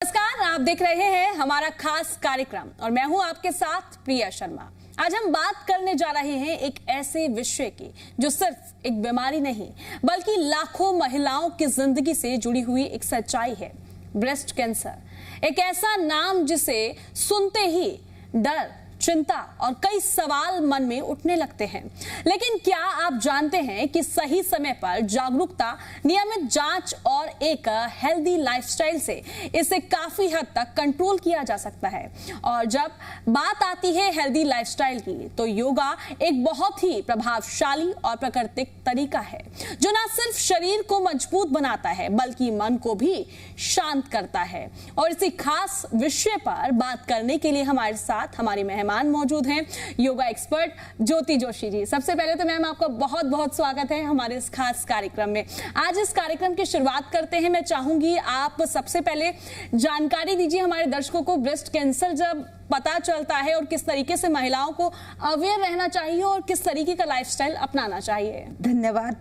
नमस्कार, आप देख रहे हैं हमारा खास कार्यक्रम और मैं हूं आपके साथ प्रिया शर्मा। आज हम बात करने जा रहे हैं एक ऐसे विषय की जो सिर्फ एक बीमारी नहीं बल्कि लाखों महिलाओं की जिंदगी से जुड़ी हुई एक सच्चाई है। ब्रेस्ट कैंसर एक ऐसा नाम जिसे सुनते ही डर, चिंता और कई सवाल मन में उठने लगते हैं। लेकिन क्या आप जानते हैं कि सही समय पर जागरूकता, नियमित जांच और एक हेल्दी लाइफस्टाइल से इसे काफी हद तक कंट्रोल किया जा सकता है। और जब बात आती है हेल्दी लाइफस्टाइल की तो योगा एक बहुत ही प्रभावशाली और प्राकृतिक तरीका है जो न सिर्फ शरीर को मजबूत बनाता है बल्कि मन को भी शांत करता है। और इसी खास विषय पर बात करने के लिए हमारे साथ हमारी मेहमान मौजूद हैं, योगा एक्सपर्ट ज्योति जोशी जी। सबसे पहले तो मैम आपका बहुत बहुत स्वागत है हमारे इस खास कार्यक्रम में। आज इस कार्यक्रम की शुरुआत करते हैं, मैं चाहूंगी आप सबसे पहले जानकारी दीजिए हमारे दर्शकों को, ब्रेस्ट कैंसर जब पता चलता है और किस तरीके से महिलाओं को अवेयर रहना चाहिए और किस तरीके का लाइफस्टाइल अपनाना चाहिए। धन्यवाद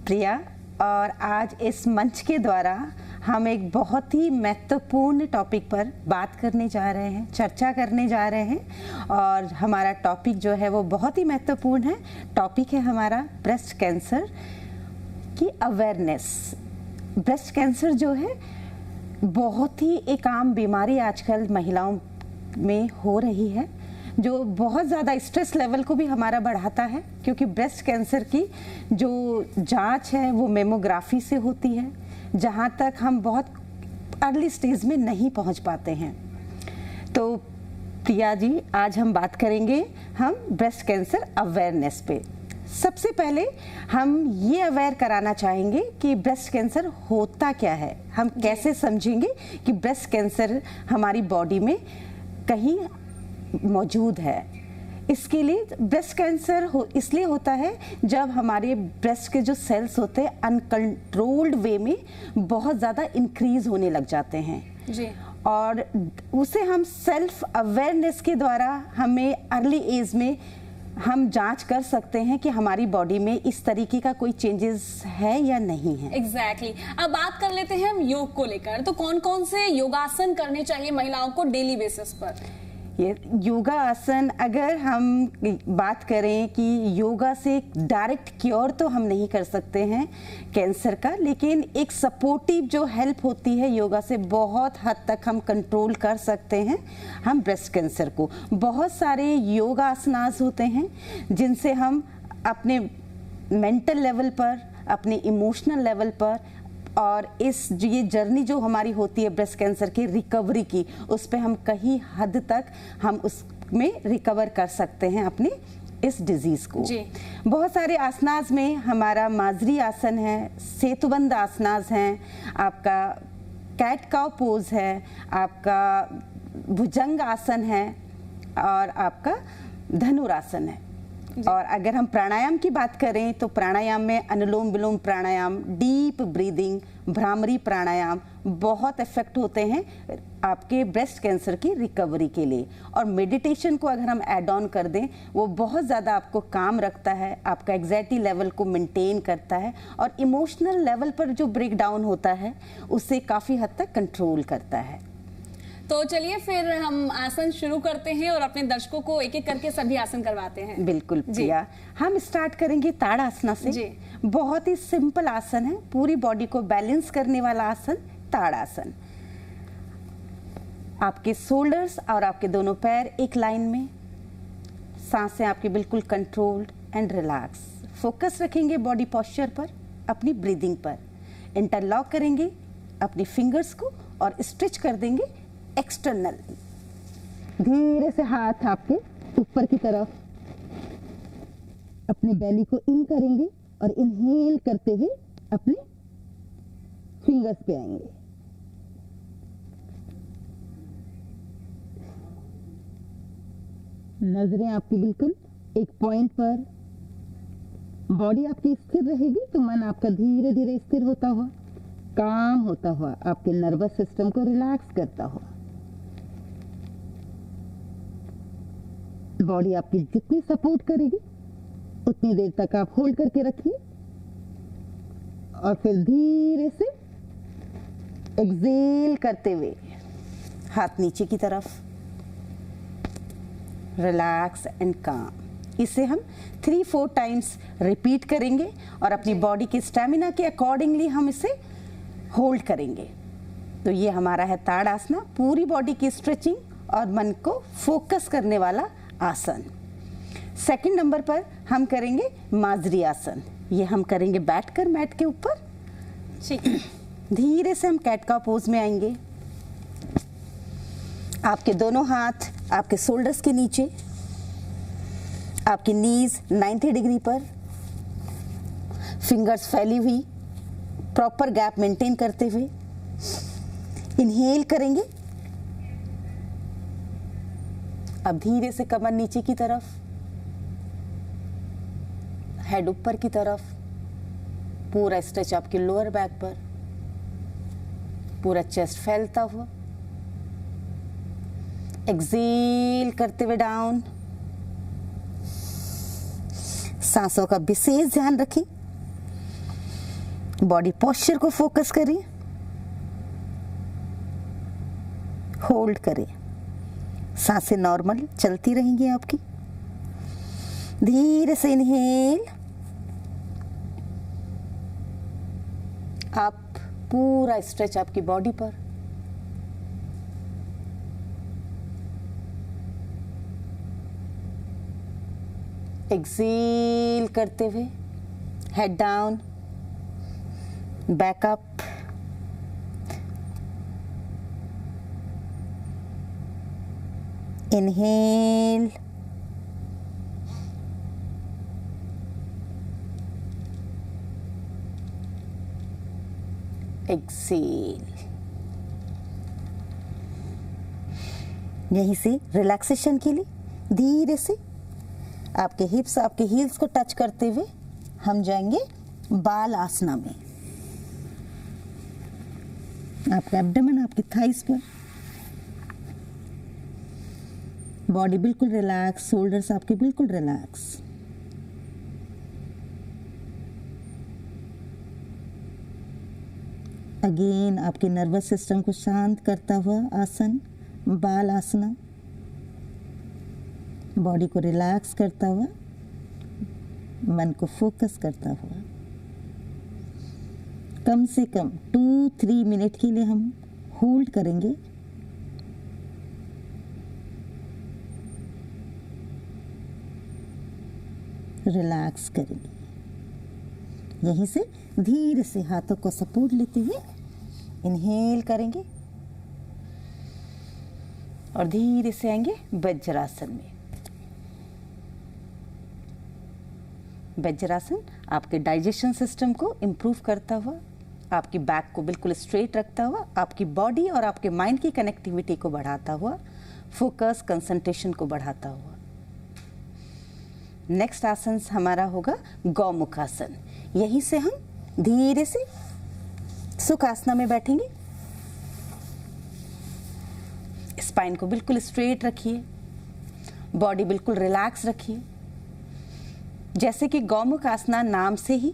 प्रिया। और आज इस मंच के द्वारा हम एक बहुत ही महत्वपूर्ण टॉपिक पर बात करने जा रहे हैं, चर्चा करने जा रहे हैं। और हमारा टॉपिक जो है वो बहुत ही महत्वपूर्ण है। टॉपिक है हमारा ब्रेस्ट कैंसर की अवेयरनेस। ब्रेस्ट कैंसर जो है बहुत ही एक आम बीमारी आजकल महिलाओं में हो रही है, जो बहुत ज़्यादा स्ट्रेस लेवल को भी हमारा बढ़ाता है, क्योंकि ब्रेस्ट कैंसर की जो जांच है वो मेमोग्राफी से होती है, जहां तक हम बहुत अर्ली स्टेज में नहीं पहुंच पाते हैं। तो प्रिया जी, आज हम बात करेंगे हम ब्रेस्ट कैंसर अवेयरनेस पे। सबसे पहले हम ये अवेयर कराना चाहेंगे कि ब्रेस्ट कैंसर होता क्या है, हम कैसे समझेंगे कि ब्रेस्ट कैंसर हमारी बॉडी में कहीं मौजूद है। इसके लिए ब्रेस्ट कैंसर इसलिए होता है जब हमारे ब्रेस्ट के जो सेल्स होते हैं अनकंट्रोल्ड वे में बहुत ज़्यादा इंक्रीज होने लग जाते हैं जी। और उसे हम सेल्फ अवेयरनेस के द्वारा हमें अर्ली एज में हम जांच कर सकते हैं कि हमारी बॉडी में इस तरीके का कोई चेंजेस है या नहीं है। एग्जैक्टली। अब बात कर लेते हैं हम योग को लेकर। तो कौन कौन से योगासन करने चाहिए महिलाओं को डेली बेसिस पर? ये योगा आसन, अगर हम बात करें कि योगा से डायरेक्ट क्योर तो हम नहीं कर सकते हैं कैंसर का, लेकिन एक सपोर्टिव जो हेल्प होती है योगा से बहुत हद तक हम कंट्रोल कर सकते हैं हम ब्रेस्ट कैंसर को। बहुत सारे योगा आसनास होते हैं जिनसे हम अपने मेंटल लेवल पर, अपने इमोशनल लेवल पर और ये जर्नी जो हमारी होती है ब्रेस्ट कैंसर की रिकवरी की, उस पे हम कहीं हद तक हम उसमें रिकवर कर सकते हैं अपने इस डिजीज को जी। बहुत सारे आसनास में हमारा माजरी आसन है, सेतुबंद आसनास हैं, आपका कैट काउ पोज है, आपका भुजंग आसन है और आपका धनुरासन है। और अगर हम प्राणायाम की बात करें तो प्राणायाम में अनुलोम विलोम प्राणायाम, डीप ब्रीदिंग, भ्रामरी प्राणायाम बहुत इफेक्ट होते हैं आपके ब्रेस्ट कैंसर की रिकवरी के लिए। और मेडिटेशन को अगर हम ऐड ऑन कर दें, वो बहुत ज़्यादा आपको काम रखता है, आपका एंग्जाइटी लेवल को मेंटेन करता है और इमोशनल लेवल पर जो ब्रेक डाउन होता है उसे काफ़ी हद तक कंट्रोल करता है। तो चलिए फिर हम आसन शुरू करते हैं और अपने दर्शकों को एक एक करके सभी आसन करवाते हैं। बिल्कुल प्रिया, हम स्टार्ट करेंगे ताड़ासना से जी। बहुत ही सिंपल आसन है, पूरी बॉडी को बैलेंस करने वाला आसन ताड़ासन। आपके शोल्डर्स और आपके दोनों पैर एक लाइन में, सांसें आपकी बिल्कुल कंट्रोल्ड एंड रिलैक्स। फोकस रखेंगे बॉडी पोस्चर पर, अपनी ब्रीदिंग पर। इंटरलॉक करेंगे अपनी फिंगर्स को और स्ट्रेच कर देंगे एक्सटर्नल। धीरे से हाथ आपके ऊपर की तरफ अपने बेली को इन करेंगे और इनहेल करते हुए अपने फिंगर्स पे आएंगे। नजरें आपकी बिल्कुल एक पॉइंट पर, बॉडी आपकी स्थिर रहेगी तो मन आपका धीरे धीरे स्थिर होता हुआ, काम होता हुआ, आपके नर्वस सिस्टम को रिलैक्स करता हुआ। बॉडी आपकी जितनी सपोर्ट करेगी उतनी देर तक आप होल्ड करके रखिए और फिर धीरे से एक्सेल करते हुए हाथ नीचे की तरफ, रिलैक्स एंड काम। इसे हम 3-4 टाइम्स रिपीट करेंगे और अपनी बॉडी के स्टेमिना के अकॉर्डिंगली हम इसे होल्ड करेंगे। तो ये हमारा है ताड़ासना, पूरी बॉडी की स्ट्रेचिंग और मन को फोकस करने वाला आसन। सेकंड नंबर पर हम करेंगे माजरी आसन। ये हम करेंगे बैठकर मैट के ऊपर। ठीक है। धीरे से हम कैट का पोज में आएंगे। आपके दोनों हाथ आपके शोल्डर्स के नीचे, आपकी नीज 90 डिग्री पर, फिंगर्स फैली हुई, प्रॉपर गैप मेंटेन करते हुए इनहेल करेंगे। अब धीरे से कमर नीचे की तरफ, हेड ऊपर की तरफ, पूरा स्ट्रेच आपके लोअर बैक पर, पूरा चेस्ट फैलता हुआ। एक्सेल करते हुए डाउन। सांसों का विशेष ध्यान रखें, बॉडी पोस्चर को फोकस करें, होल्ड करें। सांसें नॉर्मल चलती रहेंगी आपकी। धीरे से इनहेल, आप पूरा स्ट्रेच आपकी बॉडी पर। एक्सेल करते हुए head down, back up. Inhale, exhale. यहीं से रिलैक्सेशन के लिए धीरे से आपके हिप्स आपके हील्स को टच करते हुए हम जाएंगे बाल आसना में। आपका एब्डोमेन आपकी थाइस पर, बॉडी बिल्कुल रिलैक्स, शोल्डर्स आपके बिल्कुल रिलैक्स। अगेन आपके नर्वस सिस्टम को शांत करता हुआ आसन बाल आसना, बॉडी को रिलैक्स करता हुआ, मन को फोकस करता हुआ। कम से कम 2-3 मिनट के लिए हम होल्ड करेंगे। रिलैक्स करेंगे। यहीं से धीरे से हाथों को सपोर्ट लेते हुए इनहेल करेंगे और धीरे से आएंगे वज्रासन में। वज्रासन आपके डाइजेशन सिस्टम को इम्प्रूव करता हुआ, आपकी बैक को बिल्कुल स्ट्रेट रखता हुआ, आपकी बॉडी और आपके माइंड की कनेक्टिविटी को बढ़ाता हुआ, फोकस कंसंट्रेशन को बढ़ाता हुआ। नेक्स्ट आसन हमारा होगा गौमुख आसन। यहीं से हम धीरे से सुखासना में बैठेंगे। स्पाइन को बिल्कुल स्ट्रेट रखिए, बॉडी बिल्कुल रिलैक्स रखिए। जैसे कि गौमुख आसना नाम से ही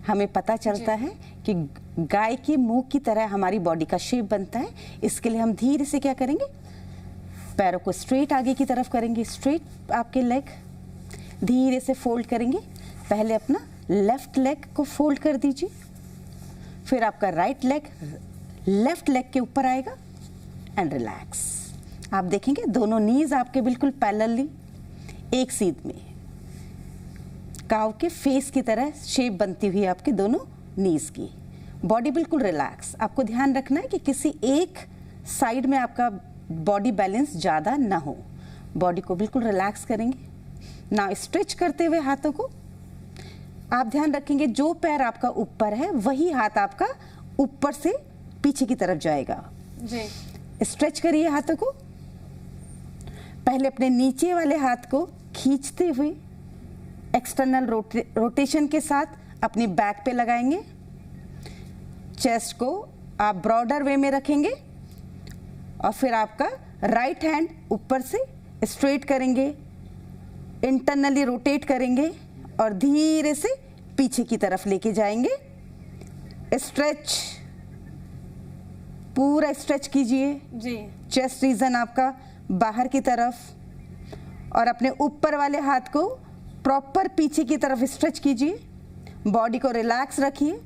हमें पता चलता है कि गाय के मुंह की तरह हमारी बॉडी का शेप बनता है। इसके लिए हम धीरे से क्या करेंगे, पैरों को स्ट्रेट आगे की तरफ करेंगे, स्ट्रेट आपके लेग धीरे से फोल्ड करेंगे। पहले अपना लेफ्ट लेग को फोल्ड कर दीजिए, फिर आपका राइट लेग लेफ्ट लेग के ऊपर आएगा एंड रिलैक्स। आप देखेंगे दोनों नीज आपके बिल्कुल पैरेलली एक सीध में, काव के फेस की तरह शेप बनती हुई आपके दोनों नीज की। बॉडी बिल्कुल रिलैक्स। आपको ध्यान रखना है कि किसी एक साइड में आपका बॉडी बैलेंस ज़्यादा ना हो। बॉडी को बिल्कुल रिलैक्स करेंगे। ना स्ट्रेच करते हुए हाथों को आप ध्यान रखेंगे जो पैर आपका ऊपर है वही हाथ आपका ऊपर से पीछे की तरफ जाएगा जी। स्ट्रेच करिए हाथों को। पहले अपने नीचे वाले हाथ को खींचते हुए एक्सटर्नल रोटेशन के साथ अपनी बैक पे लगाएंगे। चेस्ट को आप ब्रॉडर वे में रखेंगे और फिर आपका राइट हैंड ऊपर से स्ट्रेट करेंगे, इंटरनली रोटेट करेंगे और धीरे से पीछे की तरफ लेके जाएंगे। स्ट्रेच, पूरा स्ट्रेच कीजिए जी। चेस्ट रीजन आपका बाहर की तरफ और अपने ऊपर वाले हाथ को प्रॉपर पीछे की तरफ स्ट्रेच कीजिए। बॉडी को रिलैक्स रखिए।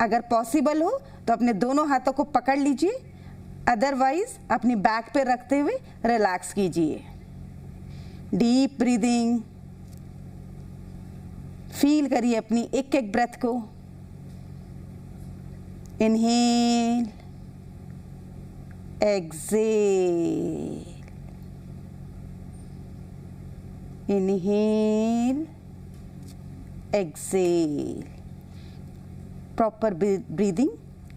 अगर पॉसिबल हो तो अपने दोनों हाथों को पकड़ लीजिए, अदरवाइज अपनी बैक पे रखते हुए रिलैक्स कीजिए। डीप ब्रीदिंग, फील करिए अपनी एक एक ब्रेथ को। Inhale, exhale, inhale, exhale. Proper breathing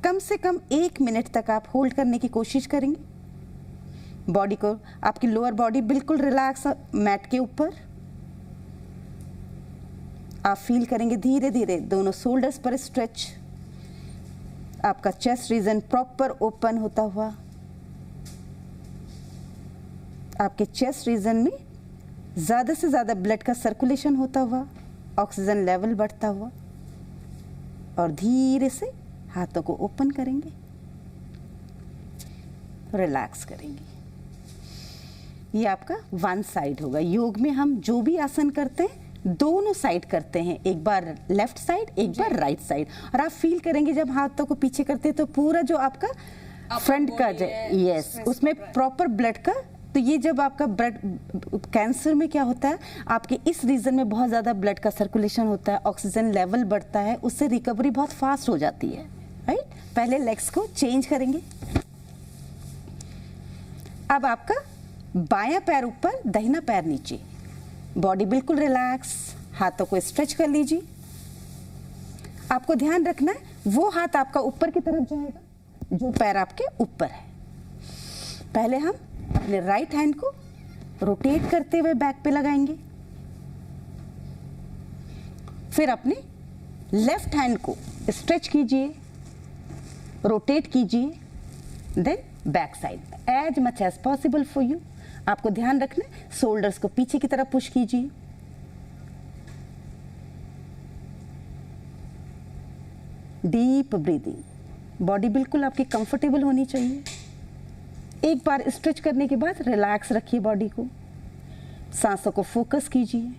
कम से कम 1 मिनट तक आप होल्ड करने की कोशिश करेंगे। बॉडी को, आपकी लोअर बॉडी बिल्कुल रिलैक्स मैट के ऊपर। आप फील करेंगे धीरे धीरे दोनों शोल्डर्स पर स्ट्रेच, आपका चेस्ट रीजन प्रॉपर ओपन होता हुआ, आपके चेस्ट रीजन में ज़्यादा से ज़्यादा ब्लड का सर्कुलेशन होता हुआ, ऑक्सीजन लेवल बढ़ता हुआ, और धीरे से हाथों को ओपन करेंगे, रिलैक्स करेंगे। ये आपका वन साइड होगा। योग में हम जो भी आसन करते हैं दोनों साइड करते हैं, एक बार लेफ्ट साइड, एक बार राइट साइड। और आप फील करेंगे जब हाथों को पीछे करते हैं तो पूरा जो आपका फ्रंट का, यस, उसमें प्रॉपर ब्लड का, तो ये जब आपका ब्लड, कैंसर में क्या होता है, आपके इस रीजन में बहुत ज़्यादा ब्लड का सर्कुलेशन होता है, ऑक्सीजन लेवल बढ़ता है, उससे रिकवरी बहुत फास्ट हो जाती है, राइट। पहले लेग्स को चेंज करेंगे। अब आपका बायां पैर ऊपर, दाहिना पैर नीचे, बॉडी बिल्कुल रिलैक्स, हाथों को स्ट्रेच कर लीजिए। आपको ध्यान रखना है वो हाथ आपका ऊपर की तरफ जाएगा जो पैर आपके ऊपर है। पहले हम अपने राइट हैंड को रोटेट करते हुए बैक पे लगाएंगे, फिर अपने लेफ्ट हैंड को स्ट्रेच कीजिए, रोटेट कीजिए, then back side as much as possible for you. आपको ध्यान रखना है शोल्डर्स को पीछे की तरफ पुश कीजिए। डीप ब्रीदिंग, बॉडी बिल्कुल आपकी कंफर्टेबल होनी चाहिए। एक बार स्ट्रेच करने के बाद रिलैक्स रखिए बॉडी को, सांसों को फोकस कीजिए,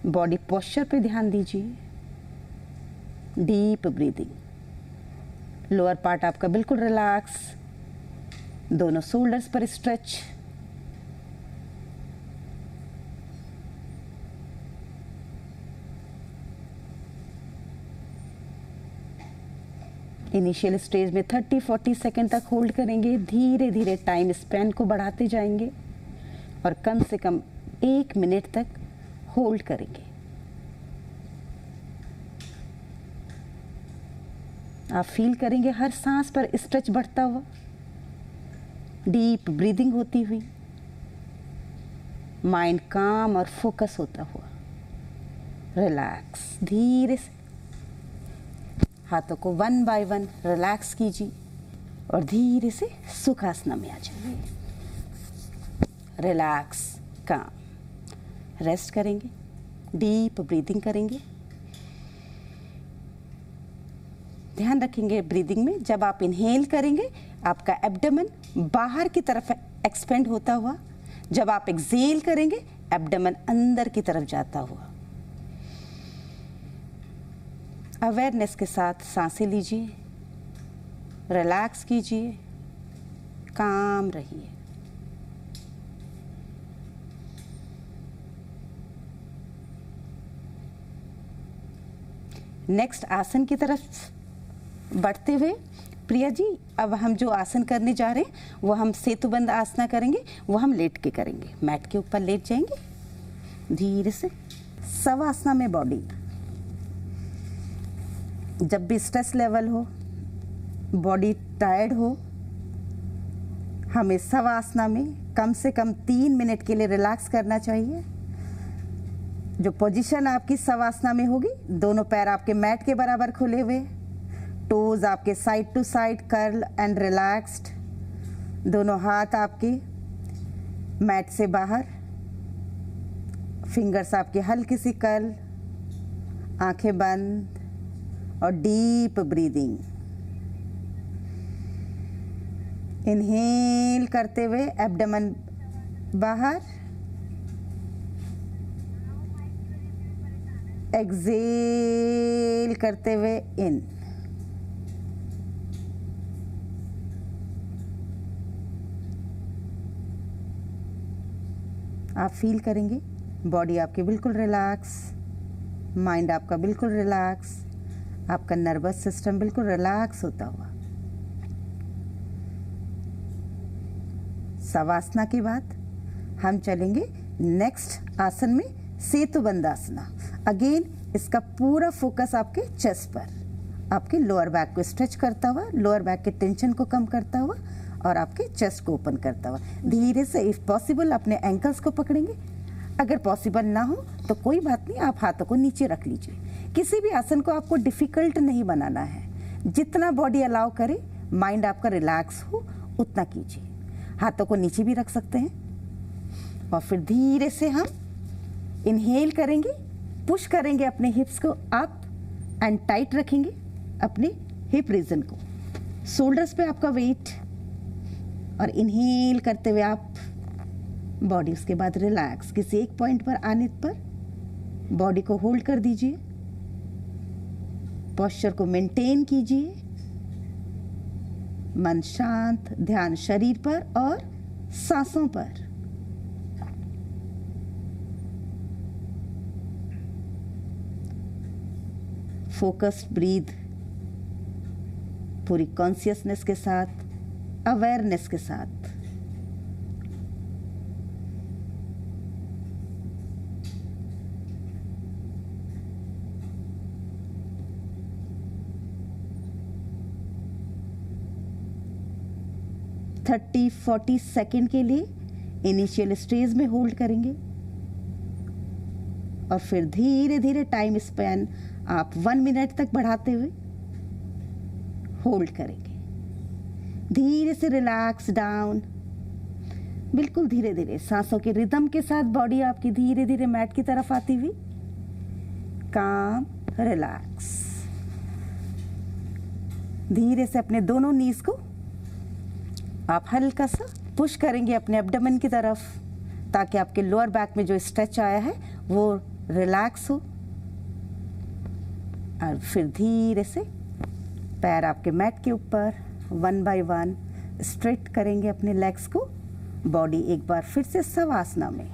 बॉडी पोस्चर पे ध्यान दीजिए। डीप ब्रीदिंग, लोअर पार्ट आपका बिल्कुल रिलैक्स, दोनों शोल्डर्स पर स्ट्रेच। इनिशियल स्टेज में 30-40 सेकेंड तक होल्ड करेंगे, धीरे धीरे टाइम स्पेन को बढ़ाते जाएंगे और कम से कम 1 मिनट तक होल्ड करेंगे। आप फील करेंगे हर सांस पर स्ट्रेच बढ़ता हुआ, डीप ब्रीदिंग होती हुई, माइंड काम और फोकस होता हुआ। रिलैक्स, धीरे से हाथों को 1 बाय 1 रिलैक्स कीजिए और धीरे से सुखासना में आ जाइए। रिलैक्स, काम, रेस्ट करेंगे, डीप ब्रीदिंग करेंगे। ध्यान रखेंगे ब्रीदिंग में, जब आप इनहेल करेंगे आपका एब्डोमेन बाहर की तरफ एक्सपेंड होता हुआ, जब आप एक्सहेल करेंगे एब्डोमेन अंदर की तरफ जाता हुआ। अवेयरनेस के साथ सांसें लीजिए, रिलैक्स कीजिए, काम रहिए। नेक्स्ट आसन की तरफ बढ़ते हुए प्रिया जी, अब हम जो आसन करने जा रहे हैं वो हम सेतुबंद आसना करेंगे, वो हम लेट के करेंगे। मैट के ऊपर लेट जाएंगे, धीरे से शवासना में बॉडी। जब भी स्ट्रेस लेवल हो, बॉडी टायर्ड हो, हमें शवासना में कम से कम 3 मिनट के लिए रिलैक्स करना चाहिए। जो पोजीशन आपकी शवासना में होगी, दोनों पैर आपके मैट के बराबर खुले हुए, टोज आपके side to side curl and relaxed, दोनों हाथ आपके मैट से बाहर, फिंगर्स आपके हल्की सी कर्ल, आंखें बंद और डीप ब्रीदिंग। इनहेल करते हुए एब्डोमेन बाहर, एक्सेल करते हुए इन। आप फील करेंगे बॉडी आपकी बिल्कुल रिलैक्स, माइंड आपका बिल्कुल रिलैक्स, आपका नर्वस सिस्टम बिल्कुल रिलैक्स होता हुआ। शवासना के बाद हम चलेंगे नेक्स्ट आसन में, सेतु बंदासना। अगेन इसका पूरा फोकस आपके चेस्ट पर, आपके लोअर बैक को स्ट्रेच करता हुआ, लोअर बैक के टेंशन को कम करता हुआ और आपके चेस्ट को ओपन करता हुआ। धीरे से इफ पॉसिबल अपने एंकल्स को पकड़ेंगे। अगर पॉसिबल ना हो तो कोई बात नहीं, आप हाथों को नीचे रख लीजिए। किसी भी आसन को आपको डिफिकल्ट नहीं बनाना है, जितना बॉडी अलाउ करे, माइंड आपका रिलैक्स हो उतना कीजिए। हाथों को नीचे भी रख सकते हैं और फिर धीरे से हम इनहेल करेंगे, पुश करेंगे अपने हिप्स को अप एंड टाइट रखेंगे अपने हिप रीजन को, शोल्डर्स पे आपका वेट, और इनहेल करते हुए आप बॉडी उसके बाद रिलैक्स। किसी एक पॉइंट पर आने पर बॉडी को होल्ड कर दीजिए, पोस्चर को मेंटेन कीजिए, मन शांत, ध्यान शरीर पर और सांसों पर। फोकस्ड ब्रीथ, पूरी कॉन्शियसनेस के साथ, अवेयरनेस के साथ। थर्टी 40 सेकेंड के लिए इनिशियल स्टेज में होल्ड करेंगे और फिर धीरे धीरे टाइम स्पैन आप 1 मिनट तक बढ़ाते हुए होल्ड करेंगे। धीरे से रिलैक्स डाउन, बिल्कुल धीरे धीरे सांसों के रिदम के साथ बॉडी आपकी धीरे धीरे मैट की तरफ आती हुई, काम, रिलैक्स। धीरे से अपने दोनों नीज को आप हल्का सा पुश करेंगे अपने एब्डोमेन की तरफ, ताकि आपके लोअर बैक में जो स्ट्रेच आया है वो रिलैक्स हो। और फिर धीरे से पैर आपके मैट के ऊपर 1 बाय 1 स्ट्रेट करेंगे अपने लेग्स को। बॉडी एक बार फिर से शवासना में,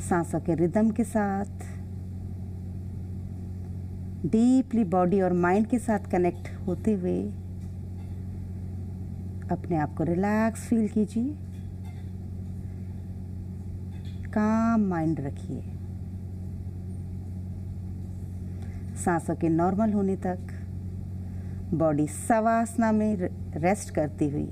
सांसों के रिदम के साथ डीपली बॉडी और माइंड के साथ कनेक्ट होते हुए अपने आप को रिलैक्स फील कीजिए, काम माइंड रखिए। सांसों के नॉर्मल होने तक बॉडी शवासना में रेस्ट करती हुई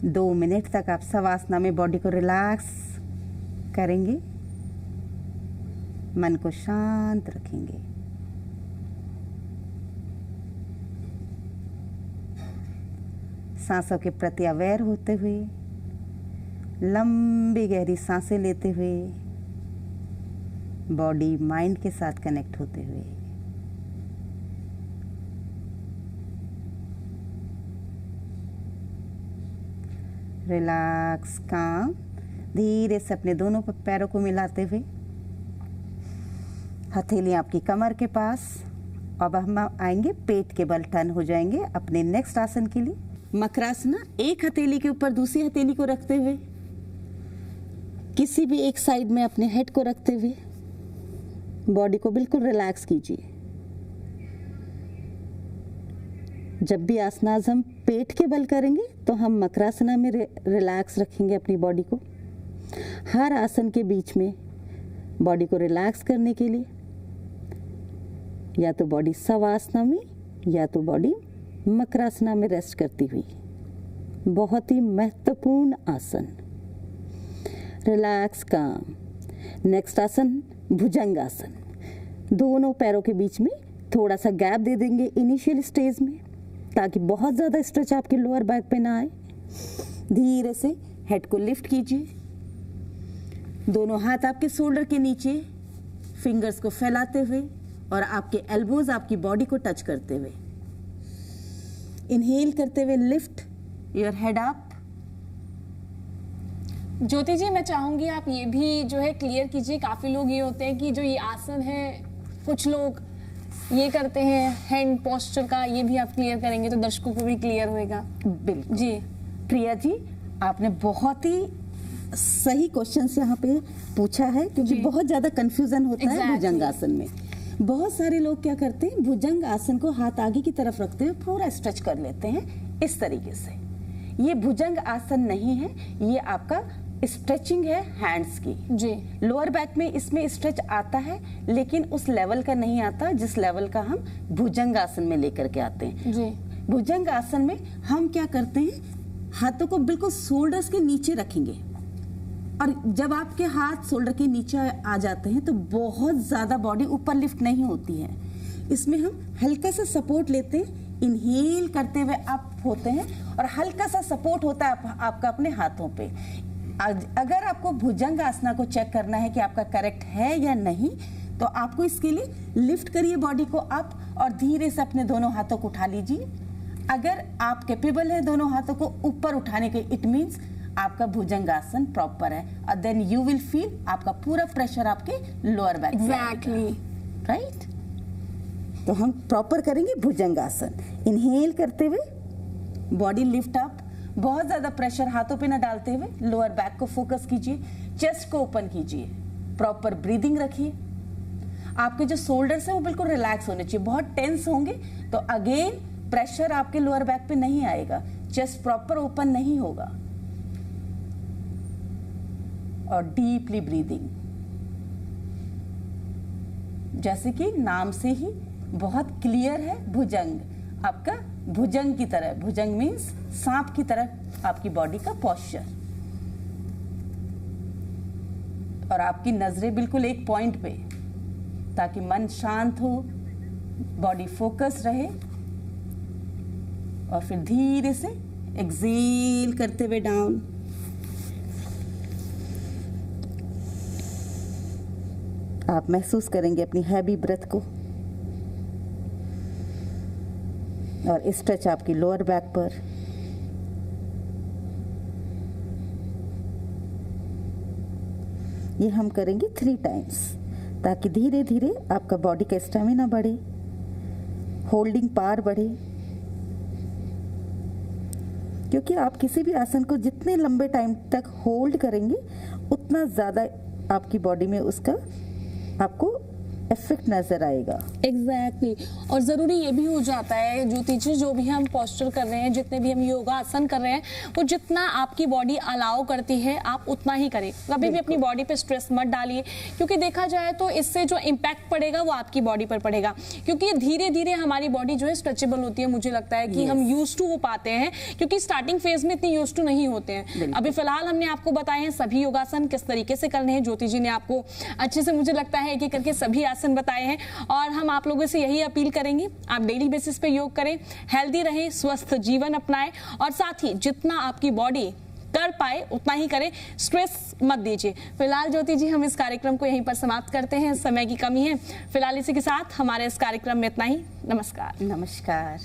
दो मिनट तक आप शवासना में बॉडी को रिलैक्स करेंगे, मन को शांत रखेंगे। सांसों के प्रति अवेयर होते हुए लंबी गहरी सांसें लेते हुए बॉडी माइंड के साथ कनेक्ट होते हुए रिलैक्स, काम। धीरे से अपने दोनों पैरों को मिलाते हुए हथेली आपकी कमर के पास। अब हम आएंगे पेट के बल, टर्न हो जाएंगे अपने नेक्स्ट आसन के लिए, मकरासना। एक हथेली के ऊपर दूसरी हथेली को रखते हुए किसी भी एक साइड में अपने हेड को रखते हुए बॉडी को बिल्कुल रिलैक्स कीजिए। जब भी आसनास हम पेट के बल करेंगे तो हम मकरासना में रिलैक्स रखेंगे अपनी बॉडी को। हर आसन के बीच में बॉडी को रिलैक्स करने के लिए या तो बॉडी शवासना में या तो बॉडी मकरासना में रेस्ट करती हुई। बहुत ही महत्वपूर्ण आसन, रिलैक्स, काम। नेक्स्ट आसन भुजंग आसन। दोनों पैरों के बीच में थोड़ा सा गैप दे देंगे इनिशियल स्टेज में। ताकि बहुत ज़्यादा स्ट्रेच आपके लोअर बैक पे ना आए। धीरे से हेड को लिफ्ट कीजिए, दोनों हाथ आपके शोल्डर के नीचे, फिंगर्स को फैलाते हुए और आपके एल्बोज आपकी बॉडी को टच करते हुए। इनहेल करते हुए लिफ्ट योर हेड अप। ज्योति जी, मैं चाहूंगी आप ये भी जो है क्लियर कीजिए। काफी लोग ये होते हैं कि जो ये आसन है, कुछ लोग ये करते हैं हैंड पोस्चर का, ये भी आप क्लियर करेंगे तो दर्शकों को भी क्लियर होएगा। बिल्कुल जी प्रिया जी, आपने बहुत ही सही क्वेश्चंस यहाँ पे पूछा है, क्योंकि बहुत ज्यादा कंफ्यूजन होता है भुजंग आसन में। बहुत सारे लोग क्या करते हैं, भुजंग आसन को हाथ आगे की तरफ रखते हुए पूरा स्ट्रेच कर लेते हैं इस तरीके से। ये भुजंग आसन नहीं है, ये आपका स्ट्रेचिंग है हैंड्स की। जी, लोअर बैक में इसमें स्ट्रेच आता है, लेकिन उस लेवल का नहीं आता जिस लेवल का हम भुजंग आसन में लेकर के आते हैं। जी, भुजंग आसन में हम क्या करते हैं, हाथों को बिल्कुल शोल्डर्स के नीचे रखेंगे, और जब आपके हाथ शोल्डर के नीचे आ जाते हैं तो बहुत ज्यादा बॉडी ऊपर लिफ्ट नहीं होती है। इसमें हम हल्का सा सपोर्ट लेते हैं, इनहेल करते हुए अप होते हैं और हल्का सा सपोर्ट होता है आपका अपने हाथों पे। अगर आपको भुजंग आसना को चेक करना है कि आपका करेक्ट है या नहीं, तो आपको इसके लिए लिफ्ट करिए बॉडी को अप और धीरे से अपने दोनों हाथों को उठा लीजिए। अगर आप कैपेबल है दोनों हाथों को ऊपर उठाने के, इट मीन्स आपका भुजंग आसन प्रॉपर है, और देन यू विल फील आपका पूरा प्रेशर आपके लोअर बैक। Exactly, right. तो हम प्रॉपर करेंगे भुजंग आसन। इनहेल करते हुए बॉडी लिफ्ट अप, बहुत ज्यादा प्रेशर हाथों पे ना डालते हुए लोअर बैक को फोकस कीजिए, चेस्ट को ओपन कीजिए, प्रॉपर ब्रीदिंग रखिए। आपके जो शोल्डर्स है वो बिल्कुल रिलैक्स होने चाहिए। बहुत टेंस होंगे तो अगेन प्रेशर आपके लोअर बैक पे नहीं आएगा, चेस्ट प्रॉपर ओपन नहीं होगा। और डीपली ब्रीदिंग, जैसे कि नाम से ही बहुत क्लियर है, भुजंग आपका भुजंग की तरह, भुजंग मीन्स सांप की तरह आपकी बॉडी का पोस्चर, और आपकी नजरें बिल्कुल एक पॉइंट पे, ताकि मन शांत हो, बॉडी फोकस रहे। और फिर धीरे से एक्सेल करते हुए डाउन। आप महसूस करेंगे अपनी हैवी ब्रेथ को, और स्ट्रेच आपकी लोअर बैक पर। ये हम करेंगे 3 टाइम्स, ताकि धीरे धीरे आपका बॉडी का स्टेमिना बढ़े, होल्डिंग पावर बढ़े। क्योंकि आप किसी भी आसन को जितने लंबे टाइम तक होल्ड करेंगे, उतना ज़्यादा आपकी बॉडी में उसका आपको इफेक्ट नजर आएगा। एग्जैक्टली। और जरूरी ये भी हो जाता है ज्योति जी, जो भी हम पोस्चर कर रहे हैं, जितने भी हम योगा आसन कर रहे हैं, वो जितना आपकी बॉडी अलाउ करती है आप उतना ही करें। कभी भी अपनी बॉडी पे स्ट्रेस मत डालिए, क्योंकि देखा जाए तो इससे जो इम्पैक्ट पड़ेगा वो आपकी बॉडी पर पड़ेगा। क्योंकि धीरे धीरे हमारी बॉडी जो है स्ट्रेचेबल होती है। मुझे लगता है कि हम यूज टू हो पाते हैं, क्योंकि स्टार्टिंग फेज में इतनी यूज टू नहीं होते हैं। अभी फिलहाल हमने आपको बताए हैं सभी योगासन किस तरीके से करने हैं। ज्योति जी ने आपको अच्छे से, मुझे लगता है, एक एक करके सभी आसन बताए हैं, और हम आप लोगों से यही अपील करेंगे, आप डेली बेसिस पे योग करें, हेल्दी रहें, स्वस्थ जीवन अपनाएं, और साथ ही जितना आपकी बॉडी कर पाए उतना ही करें, स्ट्रेस मत दीजिए। फिलहाल ज्योति जी, हम इस कार्यक्रम को यहीं पर समाप्त करते हैं, समय की कमी है। फिलहाल इसी के साथ हमारे इस कार्यक्रम में इतना ही। नमस्कार। नमस्कार।